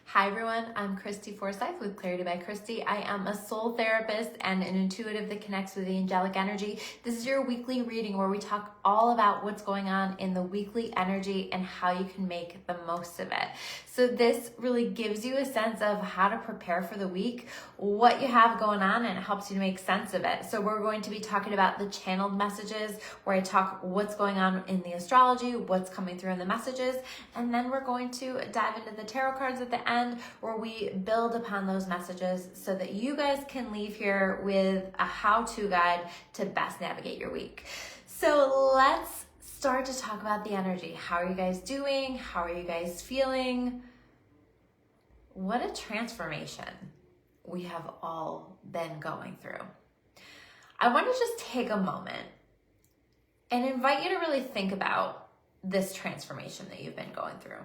Hi everyone, I'm Christy Forsyth with Clarity by Christy. I am a soul therapist and an intuitive that connects with the angelic energy. This is your weekly reading where we talk all about what's going on in the weekly energy and how you can make the most of it. So this really gives you a sense of how to prepare for the week, what you have going on, and it helps you to make sense of it. So we're going to be talking about the channeled messages where I talk what's going on in the astrology, what's coming through in the messages, and then we're going to dive into the tarot cards at the end where we build upon those messages so that you guys can leave here with a how-to guide to best navigate your week. So let's start to talk about the energy. How are you guys doing? How are you guys feeling? What a transformation we have all been going through. I want to just take a moment and invite you to really think about this transformation that you've been going through,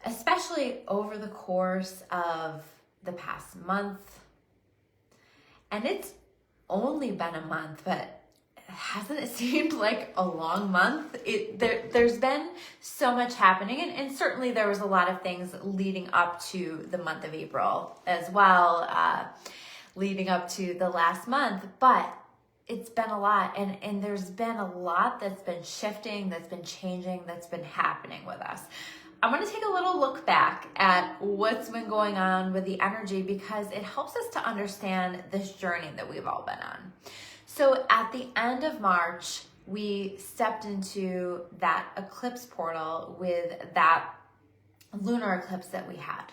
especially over the course of the past month. And it's only been a month, but hasn't it seemed like a long month? There's been so much happening, and certainly there was a lot of things leading up to the month of April as well, leading up to the last month, but it's been a lot, and there's been a lot that's been shifting, that's been changing, that's been happening with us. I want to take a little look back at what's been going on with the energy because it helps us to understand this journey that we've all been on. So at the end of March, we stepped into that eclipse portal with that lunar eclipse that we had.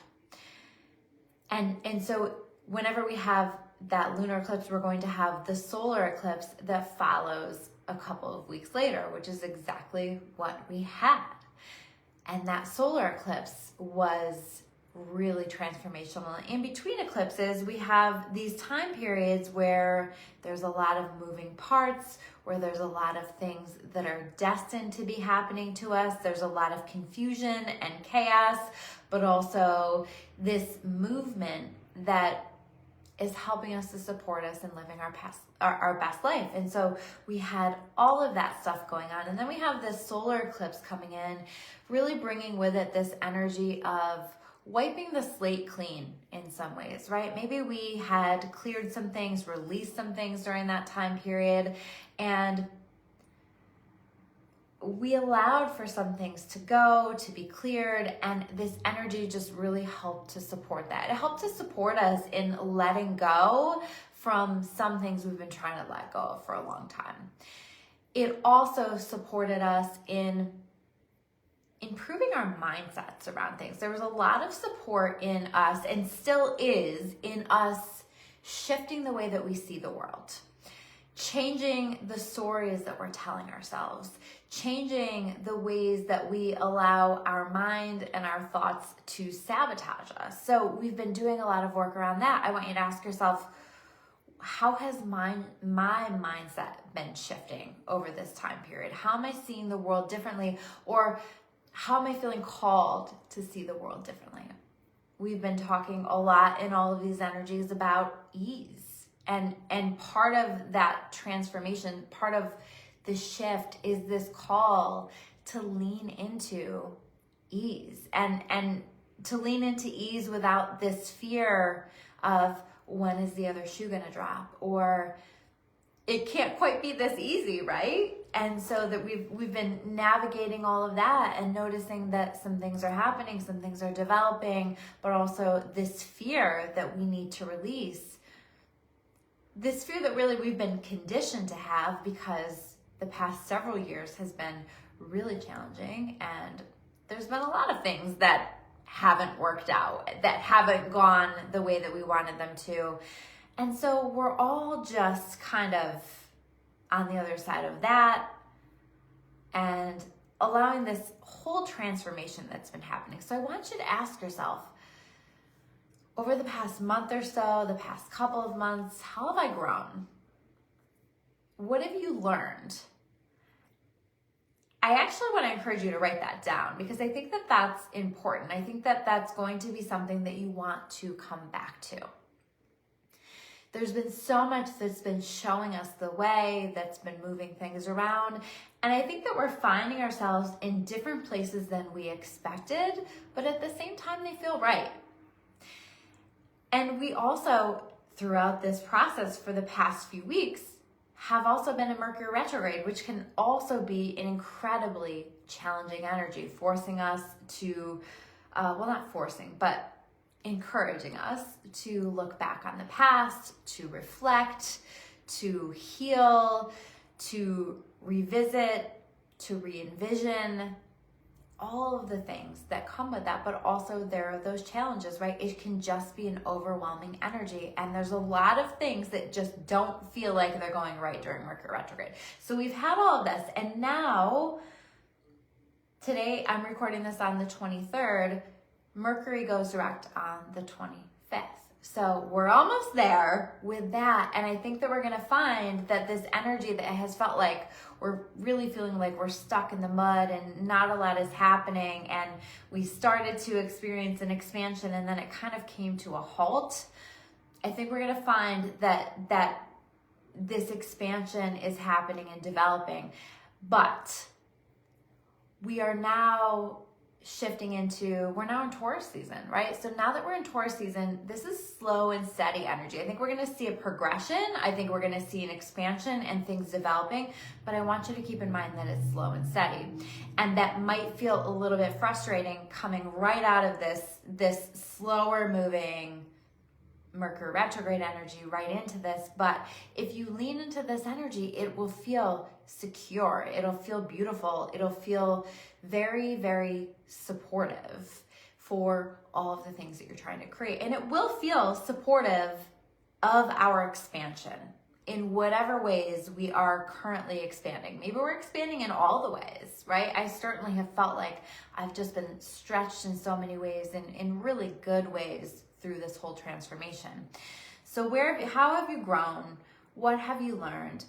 And so whenever we have that lunar eclipse, we're going to have the solar eclipse that follows a couple of weeks later, which is exactly what we had. And that solar eclipse was really transformational. In between eclipses, we have these time periods where there's a lot of moving parts, where there's a lot of things that are destined to be happening to us. There's a lot of confusion and chaos, but also this movement that is helping us to support us in living our best life. And so we had all of that stuff going on. And then we have this solar eclipse coming in, really bringing with it this energy of wiping the slate clean in some ways, right? Maybe we had cleared some things, released some things during that time period, and we allowed for some things to go, to be cleared, and this energy just really helped to support that. It helped to support us in letting go from some things we've been trying to let go of for a long time. It also supported us in improving our mindsets around things. There was a lot of support in us, and still is, in us shifting the way that we see the world, changing the stories that we're telling ourselves, changing the ways that we allow our mind and our thoughts to sabotage us. So we've been doing a lot of work around that. I want you to ask yourself, how has my mindset been shifting over this time period? How am I seeing the world differently? Or how am I feeling called to see the world differently? We've been talking a lot in all of these energies about ease. And part of that transformation, part of the shift is this call to lean into ease and to lean into ease without this fear of when is the other shoe gonna drop, or it can't quite be this easy, right? And so that we've been navigating all of that and noticing that some things are happening, some things are developing, but also this fear that we need to release. This fear that really we've been conditioned to have because the past several years has been really challenging, and there's been a lot of things that haven't worked out, that haven't gone the way that we wanted them to. And so we're all just kind of on the other side of that and allowing this whole transformation that's been happening. So I want you to ask yourself, over the past month or so, the past couple of months, how have I grown? What have you learned? I actually want to encourage you to write that down because I think that that's important. I think that that's going to be something that you want to come back to. There's been so much that's been showing us the way, that's been moving things around. And I think that we're finding ourselves in different places than we expected, but at the same time, they feel right. And we also, throughout this process for the past few weeks, have also been in Mercury retrograde, which can also be an incredibly challenging energy, forcing us to, well, not forcing, but encouraging us to look back on the past, to reflect, to heal, to revisit, to re-envision, all of the things that come with that. But also there are those challenges, right? It can just be an overwhelming energy, and there's a lot of things that just don't feel like they're going right during Mercury retrograde. So we've had all of this, and now today I'm recording this on the 23rd. Mercury goes direct on the 25th. So we're almost there with that. And I think that we're going to find that this energy that has felt like we're really feeling like we're stuck in the mud and not a lot is happening, and we started to experience an expansion and then it kind of came to a halt. I think we're going to find that this expansion is happening and developing, but we are now shifting into, we're now in Taurus season, right? So now that we're in Taurus season, this is slow and steady energy. I think we're going to see a progression. I think we're going to see an expansion and things developing, but I want you to keep in mind that it's slow and steady. And that might feel a little bit frustrating coming right out of this slower moving Mercury retrograde energy right into this. But if you lean into this energy, it will feel secure. It'll feel beautiful. It'll feel very, very supportive for all of the things that you're trying to create. And it will feel supportive of our expansion in whatever ways we are currently expanding. Maybe we're expanding in all the ways, right? I certainly have felt like I've just been stretched in so many ways, in really good ways through this whole transformation. So how have you grown? What have you learned?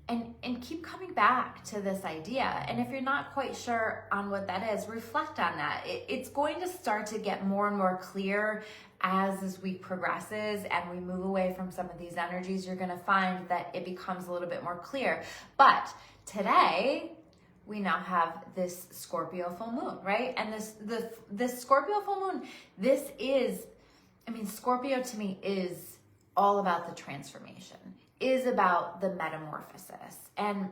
And keep coming back to this idea. And if you're not quite sure on what that is, reflect on that. It's going to start to get more and more clear as this week progresses and we move away from some of these energies. You're going to find that it becomes a little bit more clear. But today, we now have this Scorpio full moon, right? And this Scorpio full moon, Scorpio to me is all about the transformation, is about the metamorphosis. And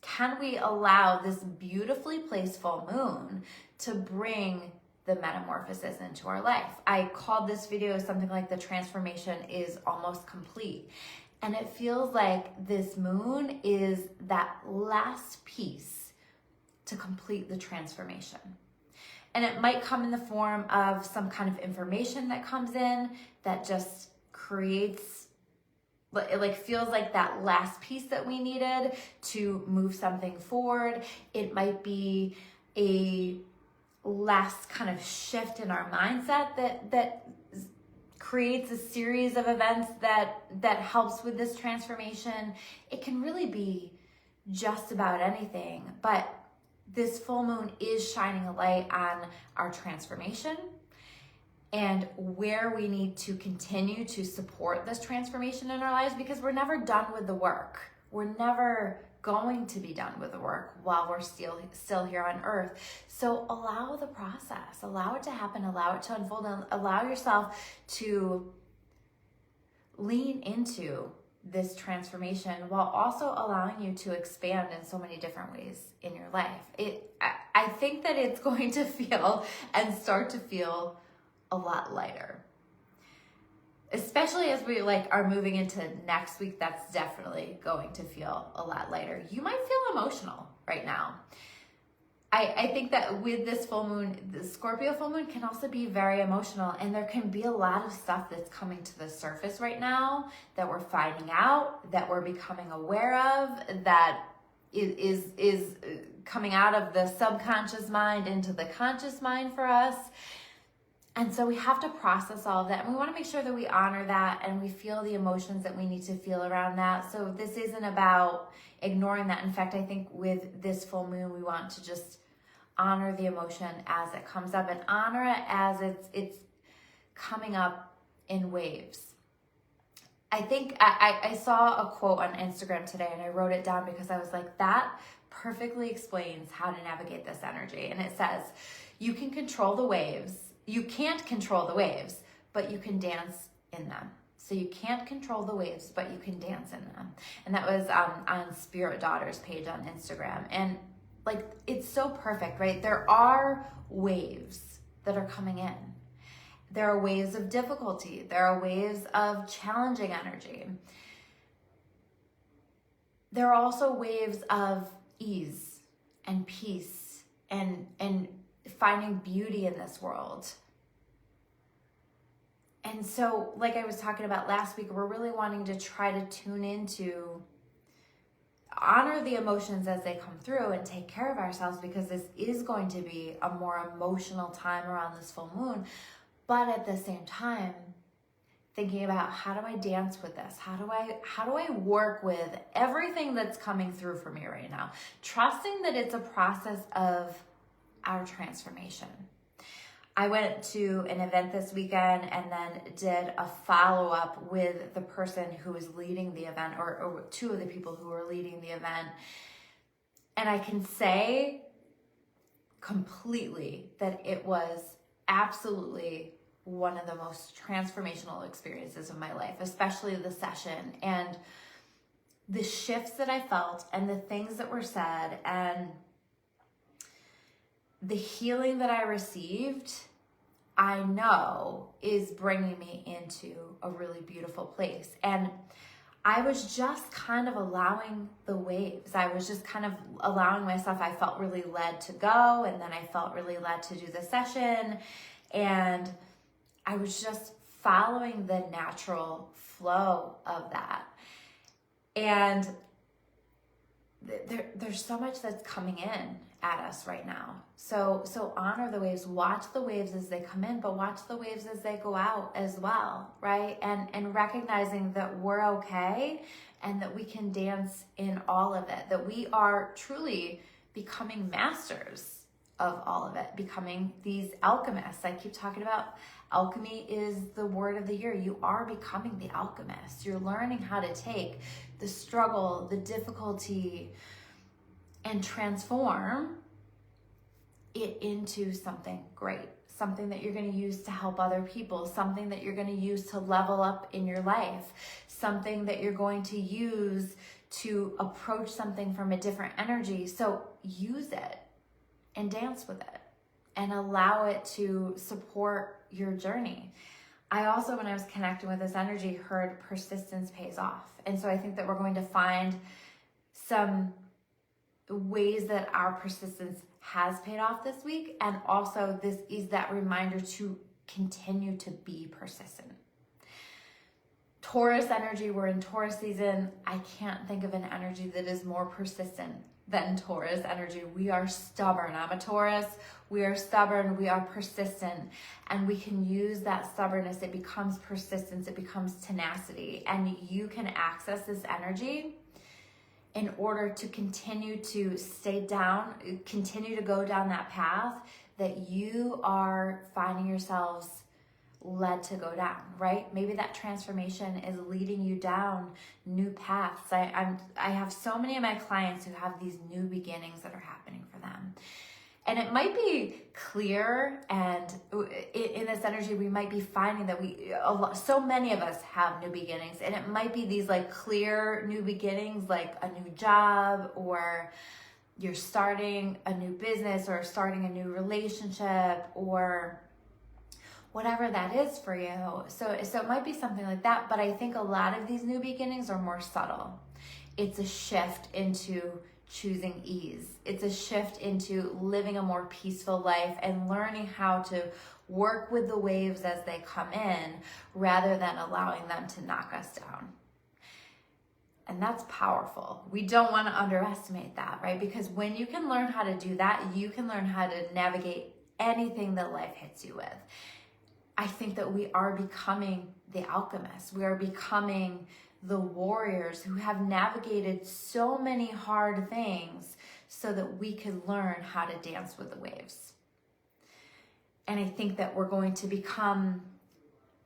can we allow this beautifully placed full moon to bring the metamorphosis into our life? I called this video something like the transformation is almost complete. And it feels like this moon is that last piece to complete the transformation. And it might come in the form of some kind of information that comes in that just creates, it feels like that last piece that we needed to move something forward. It might be a last kind of shift in our mindset that creates a series of events that helps with this transformation. It can really be just about anything, but this full moon is shining a light on our transformation and where we need to continue to support this transformation in our lives, because we're never done with the work. We're never going to be done with the work while we're still here on earth. So allow the process, allow it to happen, allow it to unfold, and allow yourself to lean into this transformation while also allowing you to expand in so many different ways in your life. I think that it's going to feel and start to feel a lot lighter, especially as we are moving into next week. That's definitely going to feel a lot lighter. You might feel emotional right now. I think that with this full moon, the Scorpio full moon can also be very emotional, and there can be a lot of stuff that's coming to the surface right now that we're finding out, that we're becoming aware of, that is coming out of the subconscious mind into the conscious mind for us. And so we have to process all of that, and we want to make sure that we honor that and we feel the emotions that we need to feel around that. So this isn't about ignoring that. In fact, I think with this full moon, we want to just honor the emotion as it comes up and honor it as it's coming up in waves. I think I saw a quote on Instagram today and I wrote it down because I was like, that perfectly explains how to navigate this energy. And it says, you can control the waves. You can't control the waves, but you can dance in them. So you can't control the waves, but you can dance in them. And that was on Spirit Daughters page on Instagram. And like, it's so perfect, right? There are waves that are coming in. There are waves of difficulty. There are waves of challenging energy. There are also waves of ease and peace and finding beauty in this world. And so, like I was talking about last week, we're really wanting to try to tune into, honor the emotions as they come through and take care of ourselves, because this is going to be a more emotional time around this full moon. But at the same time, thinking about, how do I dance with this? How do I work with everything that's coming through for me right now? Trusting that it's a process of our transformation. I went to an event this weekend and then did a follow-up with the person who was leading the event, or two of the people who were leading the event. And I can say completely that it was absolutely one of the most transformational experiences of my life, especially the session and the shifts that I felt and the things that were said and the healing that I received, I know is bringing me into a really beautiful place. And I was just kind of allowing the waves. I was just kind of allowing myself. I felt really led to go, and then I felt really led to do the session. And I was just following the natural flow of that. And there's so much that's coming in at us right now. So honor the waves, watch the waves as they come in, but watch the waves as they go out as well, right? And recognizing that we're okay and that we can dance in all of it, that we are truly becoming masters of all of it, becoming these alchemists. I keep talking about alchemy is the word of the year. You are becoming the alchemist. You're learning how to take the struggle, the difficulty, and transform it into something great, something that you're going to use to help other people, something that you're going to use to level up in your life, something that you're going to use to approach something from a different energy. So use it and dance with it and allow it to support your journey. I also, when I was connecting with this energy, heard persistence pays off. And so I think that we're going to find some ways that our persistence has paid off this week. And also this is that reminder to continue to be persistent. Taurus energy, we're in Taurus season. I can't think of an energy that is more persistent than Taurus energy. We are stubborn. I'm a Taurus. We are stubborn. We are persistent. And we can use that stubbornness. It becomes persistence. It becomes tenacity. And you can access this energy in order to continue to stay down, continue to go down that path that you are finding yourselves led to go down, right? Maybe that transformation is leading you down new paths. I have so many of my clients who have these new beginnings that are happening for them. And it might be clear, and in this energy, we might be finding that so many of us have new beginnings, and it might be these like clear new beginnings, like a new job, or you're starting a new business, or starting a new relationship, or whatever that is for you. So it might be something like that, but I think a lot of these new beginnings are more subtle. It's a shift into choosing ease. It's a shift into living a more peaceful life and learning how to work with the waves as they come in rather than allowing them to knock us down. And that's powerful. We don't want to underestimate that, right? Because when you can learn how to do that, you can learn how to navigate anything that life hits you with. I think that we are becoming the alchemists. We are becoming the warriors who have navigated so many hard things so that we can learn how to dance with the waves. And I think that we're going to become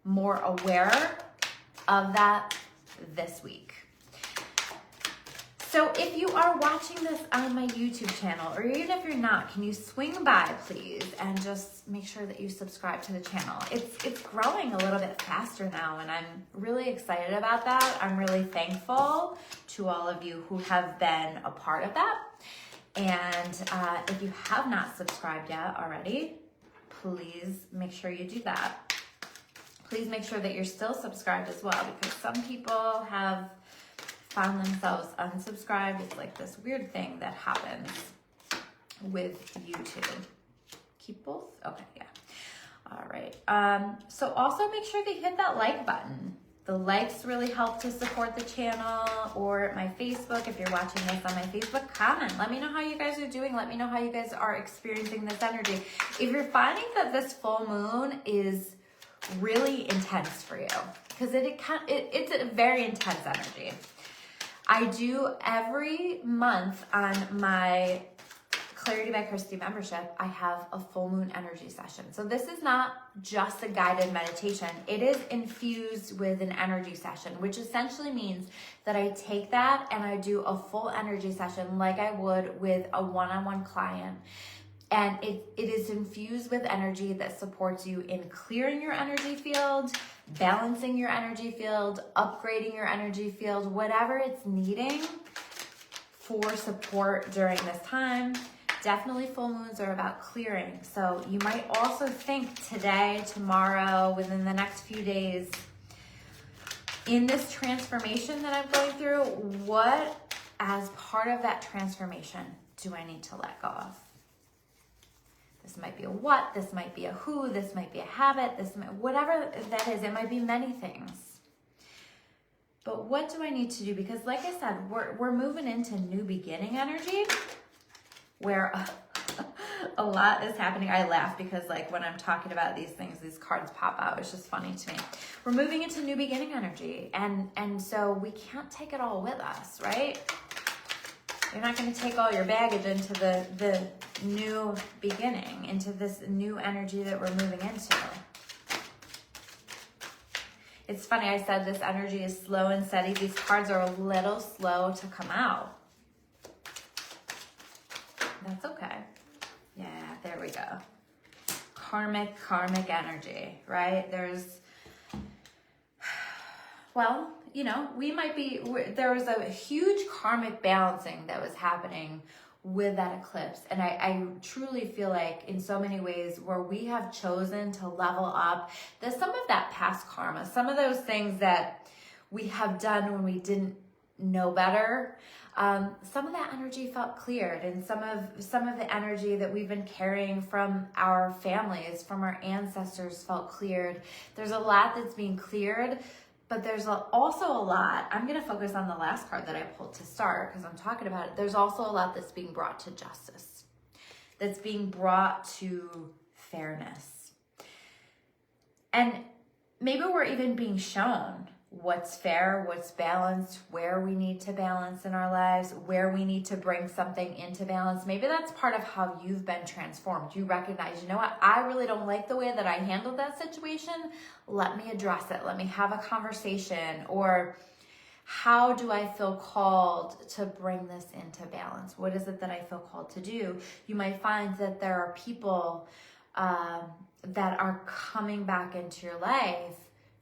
more aware of that this week. So if you are watching this on my YouTube channel, or even if you're not, can you swing by, please, and just make sure that you subscribe to the channel. It's growing a little bit faster now, and I'm really excited about that. I'm really thankful to all of you who have been a part of that. And if you have not subscribed yet already, please make sure you do that. Please make sure that you're still subscribed as well, because some people have found themselves unsubscribed. It's like this weird thing that happens with YouTube. Keep both? Okay, yeah. All right. So also make sure that you hit that like button. The likes really help to support the channel, or my Facebook. If you're watching this on my Facebook, comment. Let me know how you guys are doing. Let me know how you guys are experiencing this energy. If you're finding that this full moon is really intense for you, because it's a very intense energy. I do every month on my Clarity by Christy membership, I have a full moon energy session. So this is not just a guided meditation. It is infused with an energy session, which essentially means that I take that and I do a full energy session like I would with a one-on-one client. And it is infused with energy that supports you in clearing your energy field, balancing your energy field, upgrading your energy field, whatever it's needing for support during this time. Definitely full moons are about clearing. So you might also think today, tomorrow, within the next few days, in this transformation that I'm going through, what, as part of that transformation, do I need to let go of? This might be a what, this might be a who, this might be a habit, whatever that is, it might be many things. But what do I need to do? Because like I said, we're moving into new beginning energy, where a lot is happening. I laugh because like when I'm talking about these things, these cards pop out. It's just funny to me. We're moving into new beginning energy, and so we can't take it all with us, right? You're not going to take all your baggage into the new beginning, into this new energy that we're moving into. It's funny, I said this energy is slow and steady. These cards are a little slow to come out. That's okay. Yeah, there we go. Karmic energy, right? Well, you know, there was a huge karmic balancing that was happening with that eclipse. And I truly feel like in so many ways where we have chosen to level up, there's some of that past karma, some of those things that we have done when we didn't know better. Some of that energy felt cleared, and some of the energy that we've been carrying from our families, from our ancestors, felt cleared. There's a lot that's being cleared. But there's also a lot, I'm going to focus on the last card that I pulled to start because I'm talking about it. There's also a lot that's being brought to justice, that's being brought to fairness. And maybe we're even being shown what's fair, what's balanced, where we need to balance in our lives, where we need to bring something into balance. Maybe that's part of how you've been transformed. You recognize, you know what, I really don't like the way that I handled that situation. Let me address it. Let me have a conversation. Or how do I feel called to bring this into balance? What is it that I feel called to do? You might find that there are people that are coming back into your life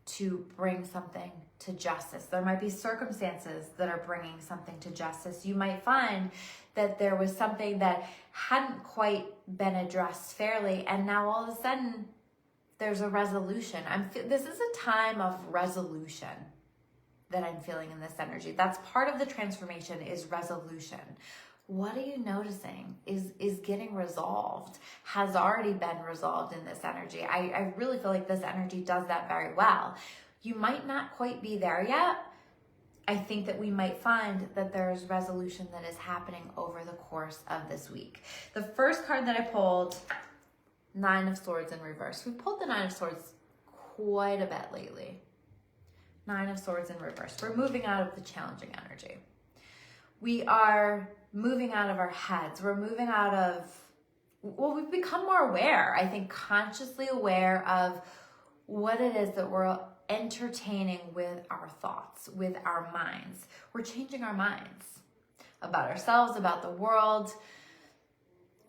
to bring something to justice. There might be circumstances that are bringing something to justice. You might find that there was something that hadn't quite been addressed fairly, and now all of a sudden there's a resolution. This is a time of resolution that I'm feeling in this energy. That's part of the transformation, is resolution. What are you noticing is getting resolved, has already been resolved in this energy. I really feel like this energy does that very well. You might not quite be there yet. I think that we might find that there's resolution that is happening over the course of this week. The first card that I pulled, Nine of Swords in reverse. We pulled the Nine of Swords quite a bit lately. Nine of Swords in reverse. We're moving out of the challenging energy. We are moving out of our heads. We're moving out of, we've become more aware, I think, consciously aware of what it is that we're entertaining with our thoughts, with our minds. We're changing our minds about ourselves, about the world,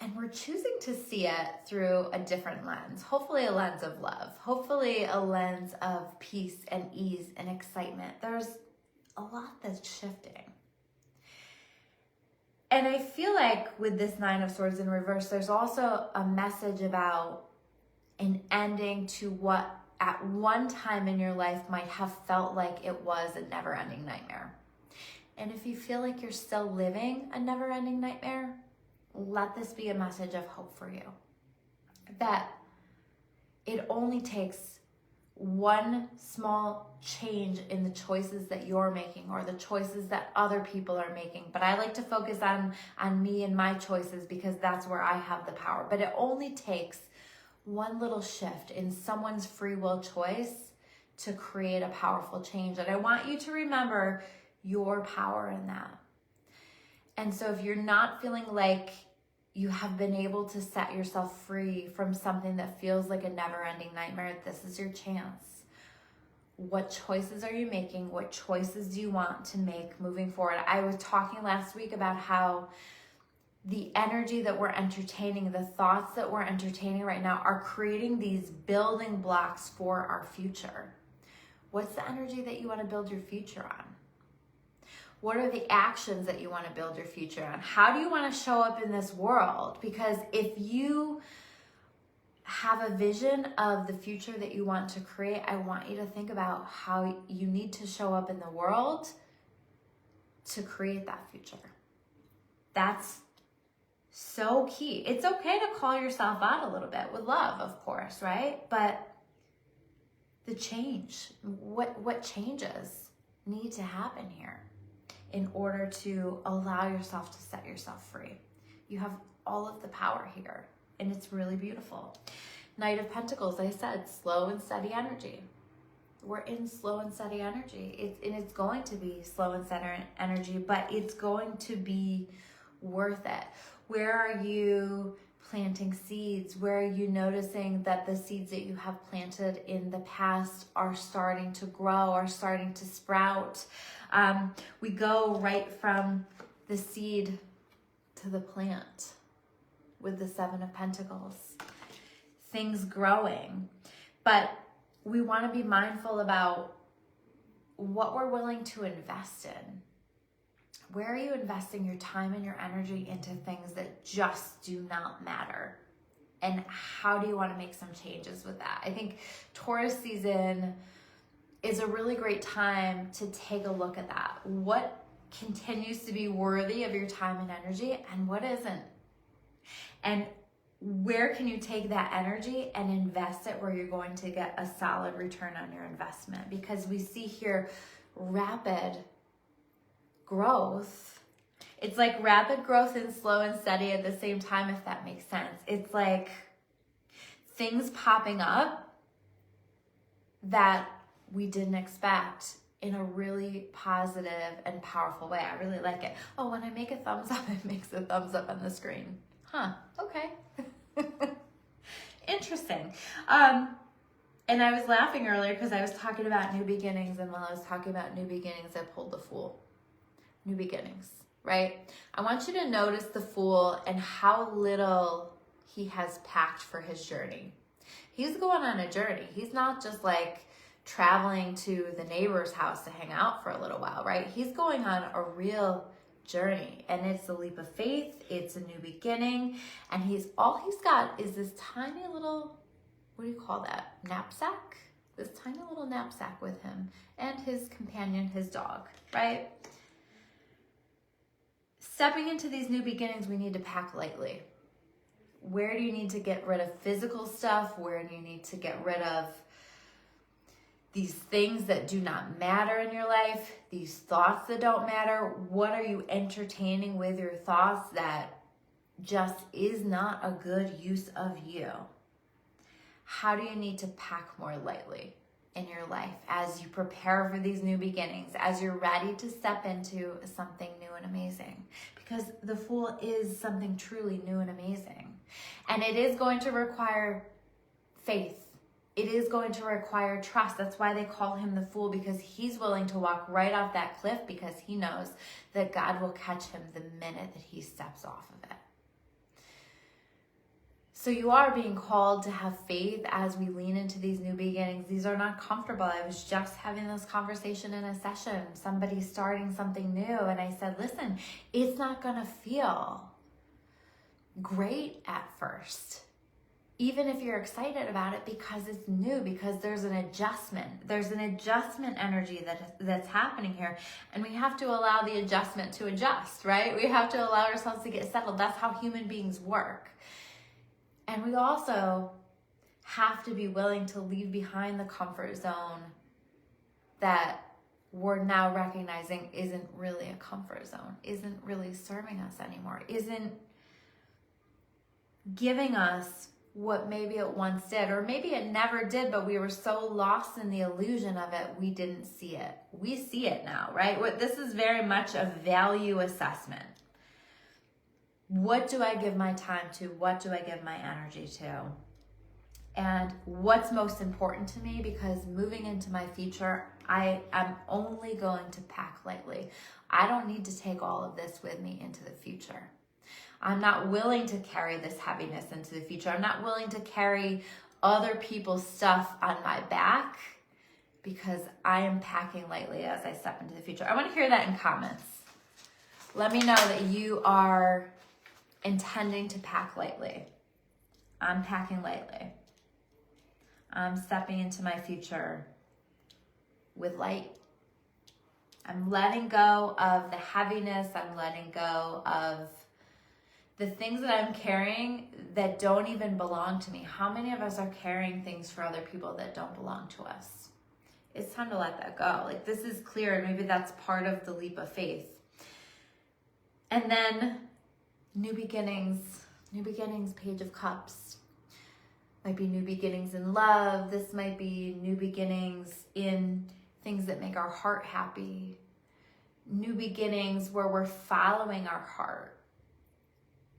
and we're choosing to see it through a different lens. Hopefully a lens of love. Hopefully a lens of peace and ease and excitement. There's a lot that's shifting. And I feel like with this Nine of Swords in reverse, there's also a message about an ending to what at one time in your life might have felt like it was a never-ending nightmare. And if you feel like you're still living a never-ending nightmare, let this be a message of hope for you. That it only takes one small change in the choices that you're making or the choices that other people are making. But I like to focus on me and my choices because that's where I have the power. But it only takes one little shift in someone's free will choice to create a powerful change. And I want you to remember your power in that. And so if you're not feeling like you have been able to set yourself free from something that feels like a never-ending nightmare, this is your chance. What choices are you making? What choices do you want to make moving forward? I was talking last week about how the energy that we're entertaining, the thoughts that we're entertaining right now are creating these building blocks for our future. What's the energy that you want to build your future on? What are the actions that you want to build your future on? How do you want to show up in this world? Because if you have a vision of the future that you want to create, I want you to think about how you need to show up in the world to create that future. That's so key. It's okay to call yourself out a little bit with love, of course, right? But the change, what changes need to happen here in order to allow yourself to set yourself free? You have all of the power here, and it's really beautiful. Knight of Pentacles, I said, slow and steady energy. We're in slow and steady energy. It's going to be slow and steady energy, but it's going to be worth it. Where are you planting seeds? Where are you noticing that the seeds that you have planted in the past are starting to grow, are starting to sprout? We go right from the seed to the plant with the Seven of Pentacles. Things growing. But we want to be mindful about what we're willing to invest in. Where are you investing your time and your energy into things that just do not matter? And how do you want to make some changes with that? I think Taurus season is a really great time to take a look at that. What continues to be worthy of your time and energy and what isn't? And where can you take that energy and invest it where you're going to get a solid return on your investment? Because we see here rapid growth. It's like rapid growth and slow and steady at the same time, if that makes sense. It's like things popping up that we didn't expect in a really positive and powerful way. I really like it. Oh, when I make a thumbs up, it makes a thumbs up on the screen. Huh, okay. Interesting. And I was laughing earlier because I was talking about new beginnings, and while I was talking about new beginnings, I pulled the Fool. New beginnings, right? I want you to notice the Fool and how little he has packed for his journey. He's going on a journey. He's not just like traveling to the neighbor's house to hang out for a little while, right? He's going on a real journey, and it's a leap of faith. It's a new beginning, and all he's got is this tiny little, what do you call that? Knapsack? This tiny little knapsack with him and his companion, his dog, right? Stepping into these new beginnings, we need to pack lightly. Where do you need to get rid of physical stuff? Where do you need to get rid of these things that do not matter in your life? These thoughts that don't matter? What are you entertaining with your thoughts that just is not a good use of you? How do you need to pack more lightly in your life as you prepare for these new beginnings, as you're ready to step into something new and amazing? Because the Fool is something truly new and amazing. And it is going to require faith it is going to require trust. That's why they call him the fool, because he's willing to walk right off that cliff because he knows that God will catch him the minute that he steps off of it. So you are being called to have faith as we lean into these new beginnings. These are not comfortable. I was just having this conversation in a session. Somebody starting something new, and I said, listen, it's not going to feel great at first, even if you're excited about it, because it's new, because there's an adjustment. There's an adjustment energy that's happening here, and we have to allow the adjustment to adjust, right? We have to allow ourselves to get settled. That's how human beings work. And we also have to be willing to leave behind the comfort zone that we're now recognizing isn't really a comfort zone, isn't really serving us anymore, isn't giving us what maybe it once did, or maybe it never did, but we were so lost in the illusion of it, we didn't see it. We see it now, right? This is very much a value assessment. What do I give my time to? What do I give my energy to? And what's most important to me? Because moving into my future, I am only going to pack lightly. I don't need to take all of this with me into the future. I'm not willing to carry this heaviness into the future. I'm not willing to carry other people's stuff on my back, because I am packing lightly as I step into the future. I want to hear that in comments. Let me know that you are intending to pack lightly. I'm packing lightly. I'm stepping into my future with light. I'm letting go of the heaviness. I'm letting go of the things that I'm carrying that don't even belong to me. How many of us are carrying things for other people that don't belong to us? It's time to let that go. Like, this is clear, and maybe that's part of the leap of faith. And then new beginnings, Page of Cups. Might be new beginnings in love. This might be new beginnings in things that make our heart happy. New beginnings where we're following our heart.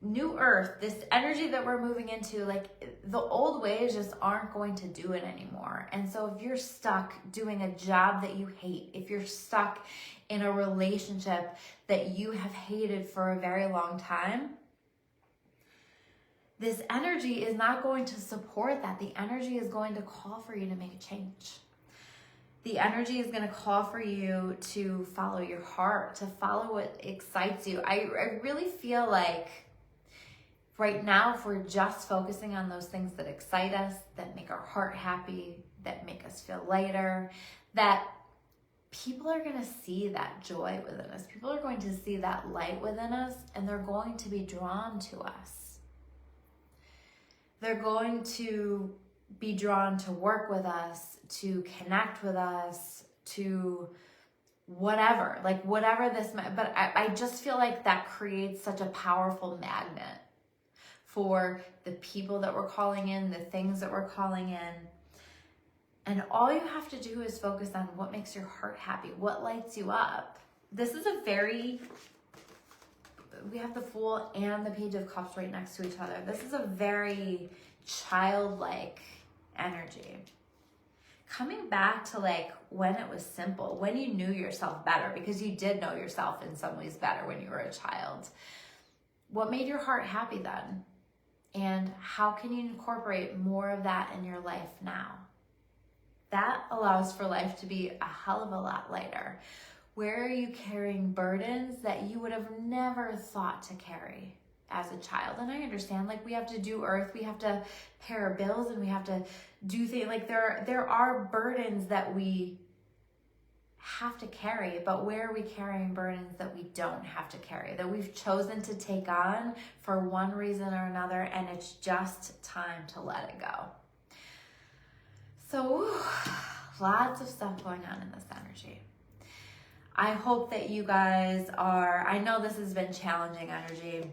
New earth, this energy that we're moving into, like, the old ways just aren't going to do it anymore. And so if you're stuck doing a job that you hate, if you're stuck in a relationship that you have hated for a very long time, this energy is not going to support that. The energy is going to call for you to make a change. The energy is going to call for you to follow your heart, to follow what excites you. I really feel like right now, if we're just focusing on those things that excite us, that make our heart happy, that make us feel lighter, that people are going to see that joy within us. People are going to see that light within us, and they're going to be drawn to us. They're going to be drawn to work with us, to connect with us, to whatever this might, but I just feel like that creates such a powerful magnet for the people that we're calling in, the things that we're calling in. And all you have to do is focus on what makes your heart happy, what lights you up. This is we have the Fool and the Page of Cups right next to each other. This is a very childlike energy. Coming back to like when it was simple, when you knew yourself better, because you did know yourself in some ways better when you were a child. What made your heart happy then? And how can you incorporate more of that in your life now? That allows for life to be a hell of a lot lighter. Where are you carrying burdens that you would have never thought to carry as a child? And I understand, like, we have to do earth, we have to pay our bills, and we have to do things. Like, there are burdens that we have to carry, but where are we carrying burdens that we don't have to carry, that we've chosen to take on for one reason or another, and it's just time to let it go? So, lots of stuff going on in this energy. I hope that you guys I know this has been challenging energy.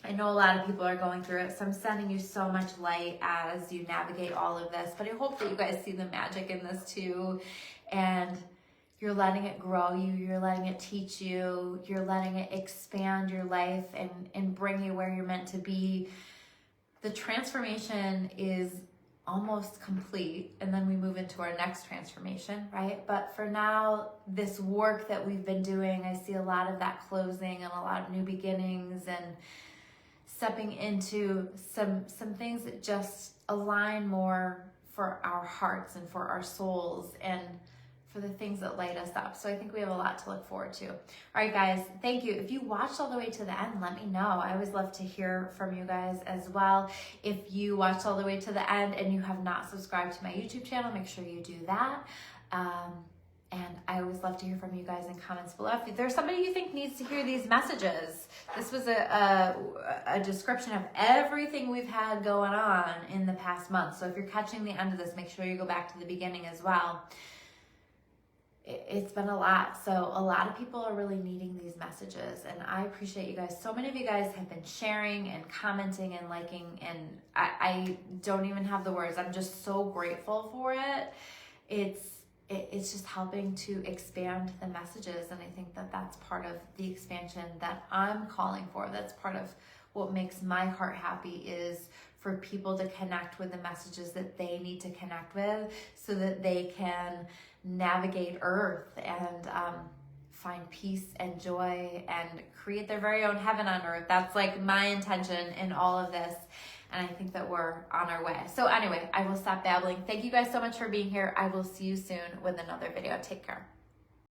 I know a lot of people are going through it, so I'm sending you so much light as you navigate all of this, but I hope that you guys see the magic in this too, and you're letting it grow you, you're letting it teach you, you're letting it expand your life and bring you where you're meant to be. The transformation is almost complete, and then we move into our next transformation, right? But for now, this work that we've been doing, I see a lot of that closing and a lot of new beginnings and stepping into some things that just align more for our hearts and for our souls and for the things that light us up. So I think we have a lot to look forward to. All right, guys, thank you. If you watched all the way to the end, let me know. I always love to hear from you guys as well. If you watched all the way to the end and you have not subscribed to my YouTube channel, make sure you do that. And I always love to hear from you guys in comments below. If there's somebody you think needs to hear these messages, this was a description of everything we've had going on in the past month. So if you're catching the end of this, make sure you go back to the beginning as well. It's been a lot. So a lot of people are really needing these messages, and I appreciate you guys. So many of you guys have been sharing and commenting and liking, and I don't even have the words. I'm just so grateful for it. It's just helping to expand the messages, and I think that that's part of the expansion that I'm calling for. That's part of what makes my heart happy, is for people to connect with the messages that they need to connect with so that they can navigate Earth and find peace and joy and create their very own heaven on earth. That's like my intention in all of this. And I think that we're on our way. So anyway, I will stop babbling. Thank you guys so much for being here. I will see you soon with another video. Take care.